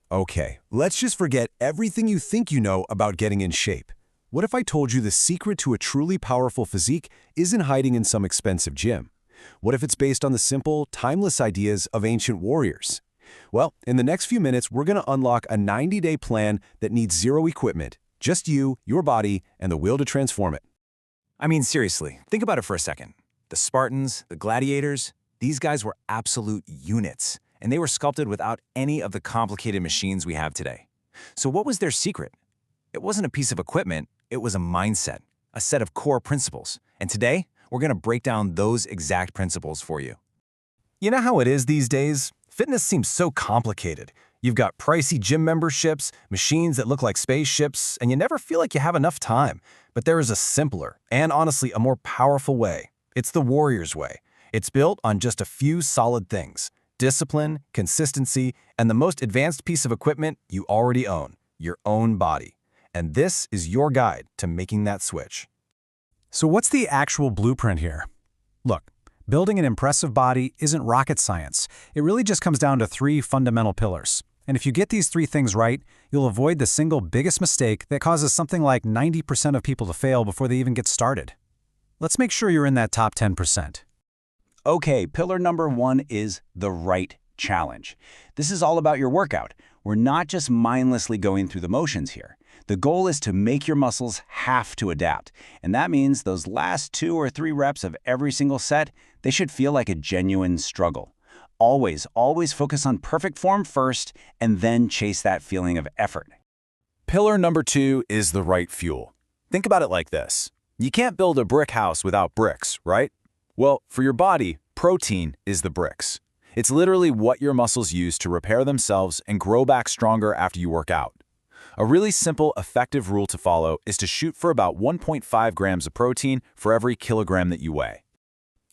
Okay, let's just forget everything you think you know about getting in shape. What if I told you the secret to a truly powerful physique isn't hiding in some expensive gym? What if it's based on the simple, timeless ideas of ancient warriors? Well, in the next few minutes, we're going to unlock a 90-day plan that needs zero equipment, just you, your body, and the will to transform it. I mean, seriously, think about it for a second. The Spartans, the gladiators, these guys were absolute units, and they were sculpted without any of the complicated machines we have today. So what was their secret? It wasn't a piece of equipment, it was a mindset, a set of core principles. And today, we're going to break down those exact principles for you. You know how it is these days? Fitness seems so complicated. You've got pricey gym memberships, machines that look like spaceships, and you never feel like you have enough time. But there is a simpler, and honestly a more powerful way. It's the Warrior's Way. It's built on just a few solid things: discipline, consistency, and the most advanced piece of equipment you already own, your own body. And this is your guide to making that switch. So what's the actual blueprint here? Look, building an impressive body isn't rocket science. It really just comes down to three fundamental pillars. And if you get these three things right, you'll avoid the single biggest mistake that causes something like 90% of people to fail before they even get started. Let's make sure you're in that top 10%. Okay, pillar number 1 is the right challenge. This is all about your workout. We're not just mindlessly going through the motions here. The goal is to make your muscles have to adapt. And that means those last 2 or 3 reps of every single set, they should feel like a genuine struggle. Always focus on perfect form first, and then chase that feeling of effort. Pillar number 2 is the right fuel. Think about it like this. You can't build a brick house without bricks, right? Well, for your body, protein is the bricks. It's literally what your muscles use to repair themselves and grow back stronger after you work out. A really simple, effective rule to follow is to shoot for about 1.5 grams of protein for every kilogram that you weigh.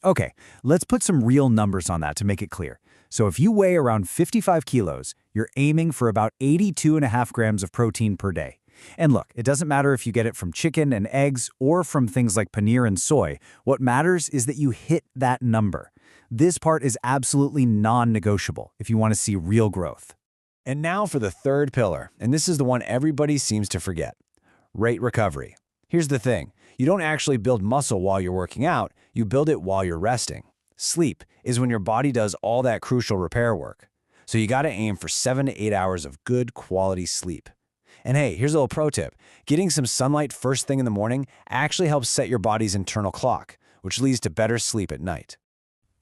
Okay, let's put some real numbers on that to make it clear. So if you weigh around 55 kilos, you're aiming for about 82.5 grams of protein per day. And look, it doesn't matter if you get it from chicken and eggs or from things like paneer and soy. What matters is that you hit that number. This part is absolutely non-negotiable if you want to see real growth. And now for the third pillar, and this is the one everybody seems to forget: rate recovery. Here's the thing. You don't actually build muscle while you're working out, you build it while you're resting. Sleep is when your body does all that crucial repair work. So you gotta aim for 7 to 8 hours of good quality sleep. And hey, here's a little pro tip. Getting some sunlight first thing in the morning actually helps set your body's internal clock, which leads to better sleep at night.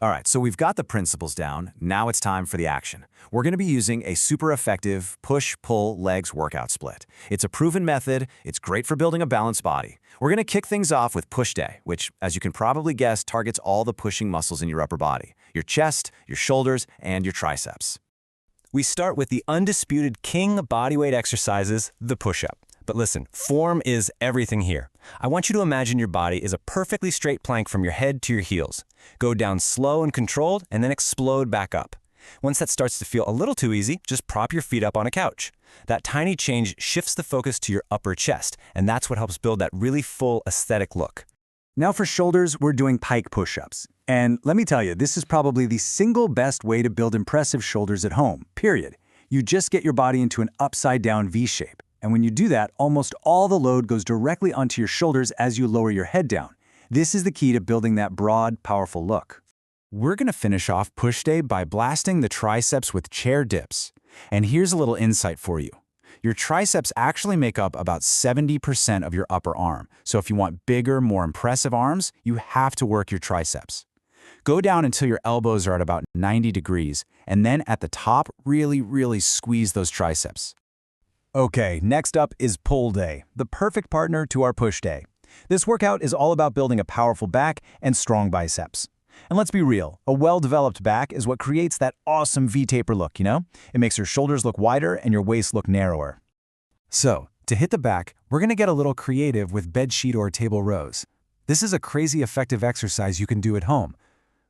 All right, so we've got the principles down. Now it's time for the action. We're going to be using a super effective push-pull-legs workout split. It's a proven method. It's great for building a balanced body. We're going to kick things off with push day, which, as you can probably guess, targets all the pushing muscles in your upper body: your chest, your shoulders, and your triceps. We start with the undisputed king bodyweight exercises, the push-up. But listen, form is everything here. I want you to imagine your body is a perfectly straight plank from your head to your heels. Go down slow and controlled, and then explode back up. Once that starts to feel a little too easy, just prop your feet up on a couch. That tiny change shifts the focus to your upper chest, and that's what helps build that really full aesthetic look. Now for shoulders, we're doing pike push-ups. And let me tell you, this is probably the single best way to build impressive shoulders at home, period. You just get your body into an upside-down V shape. And when you do that, almost all the load goes directly onto your shoulders as you lower your head down. This is the key to building that broad, powerful look. We're going to finish off push day by blasting the triceps with chair dips. And here's a little insight for you. Your triceps actually make up about 70% of your upper arm. So if you want bigger, more impressive arms, you have to work your triceps. Go down until your elbows are at about 90 degrees, and then at the top, really squeeze those triceps. Okay, next up is pull day, the perfect partner to our push day. This workout is all about building a powerful back and strong biceps. And let's be real, a well-developed back is what creates that awesome V-taper look, you know? It makes your shoulders look wider and your waist look narrower. So, to hit the back, we're going to get a little creative with bedsheet or table rows. This is a crazy effective exercise you can do at home.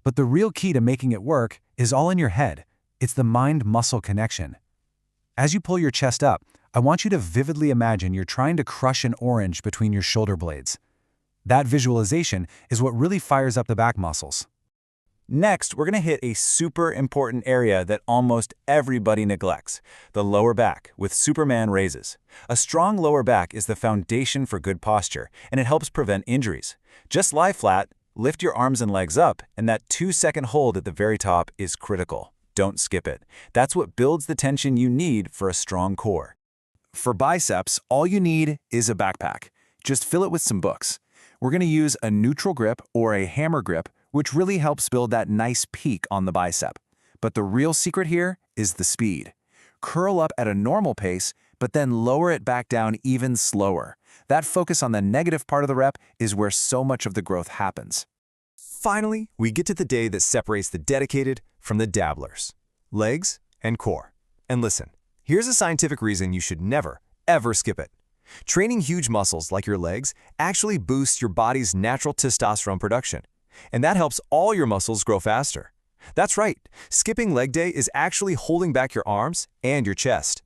But the real key to making it work is all in your head. It's the mind-muscle connection. As you pull your chest up, I want you to vividly imagine you're trying to crush an orange between your shoulder blades. That visualization is what really fires up the back muscles. Next, we're going to hit a super important area that almost everybody neglects, the lower back with Superman raises. A strong lower back is the foundation for good posture, and it helps prevent injuries. Just lie flat, lift your arms and legs up, and that 2-second hold at the very top is critical. Don't skip it. That's what builds the tension you need for a strong core. For biceps, all you need is a backpack. Just fill it with some books. We're going to use a neutral grip or a hammer grip, which really helps build that nice peak on the bicep. But the real secret here is the speed. Curl up at a normal pace, but then lower it back down even slower. That focus on the negative part of the rep is where so much of the growth happens. Finally, we get to the day that separates the dedicated from the dabblers. Legs and core. And listen, here's a scientific reason you should never, ever skip it. Training huge muscles like your legs actually boosts your body's natural testosterone production. And that helps all your muscles grow faster. That's right, skipping leg day is actually holding back your arms and your chest.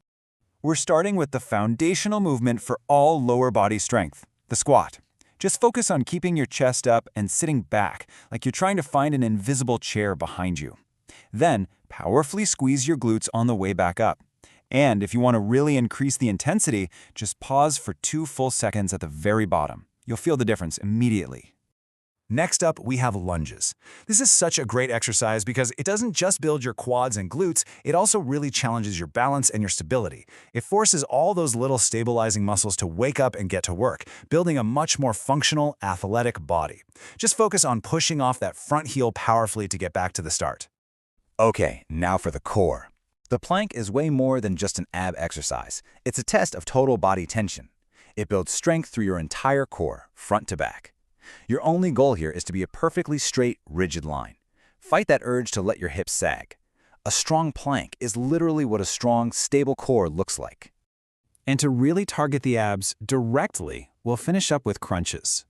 We're starting with the foundational movement for all lower body strength, the squat. Just focus on keeping your chest up and sitting back like you're trying to find an invisible chair behind you. Then, powerfully squeeze your glutes on the way back up. And if you want to really increase the intensity, just pause for 2 full seconds at the very bottom. You'll feel the difference immediately. Next up, we have lunges. This is such a great exercise because it doesn't just build your quads and glutes, it also really challenges your balance and your stability. It forces all those little stabilizing muscles to wake up and get to work, building a much more functional, athletic body. Just focus on pushing off that front heel powerfully to get back to the start. Okay, now for the core. The plank is way more than just an ab exercise. It's a test of total body tension. It builds strength through your entire core, front to back. Your only goal here is to be a perfectly straight, rigid line. Fight that urge to let your hips sag. A strong plank is literally what a strong, stable core looks like. And to really target the abs directly, we'll finish up with crunches.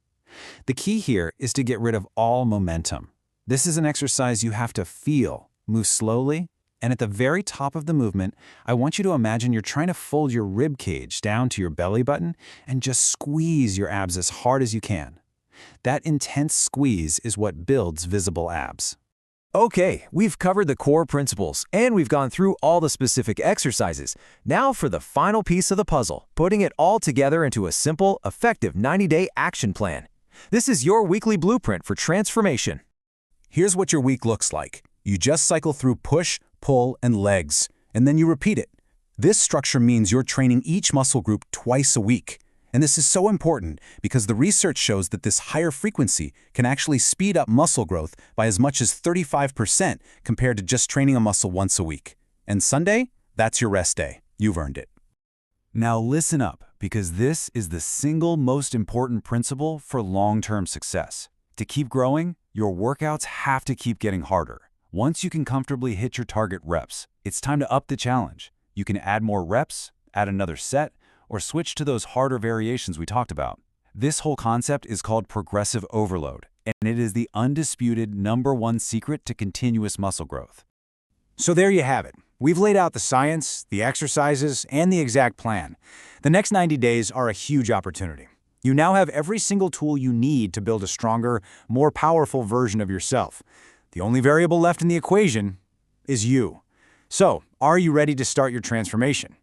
The key here is to get rid of all momentum. This is an exercise you have to feel, move slowly, and at the very top of the movement, I want you to imagine you're trying to fold your rib cage down to your belly button and just squeeze your abs as hard as you can. That intense squeeze is what builds visible abs. Okay, we've covered the core principles, and we've gone through all the specific exercises. Now for the final piece of the puzzle, putting it all together into a simple, effective 90-day action plan. This is your weekly blueprint for transformation. Here's what your week looks like. You just cycle through push, pull, and legs, and then you repeat it. This structure means you're training each muscle group twice a week. And this is so important because the research shows that this higher frequency can actually speed up muscle growth by as much as 35% compared to just training a muscle once a week. And Sunday, that's your rest day. You've earned it. Now listen up, because this is the single most important principle for long-term success. To keep growing, your workouts have to keep getting harder. Once you can comfortably hit your target reps, it's time to up the challenge. You can add more reps, add another set, or switch to those harder variations we talked about. This whole concept is called progressive overload, and it is the undisputed #1 secret to continuous muscle growth. So there you have it. We've laid out the science, the exercises, and the exact plan. The next 90 days are a huge opportunity. You now have every single tool you need to build a stronger, more powerful version of yourself. The only variable left in the equation is you. So, are you ready to start your transformation?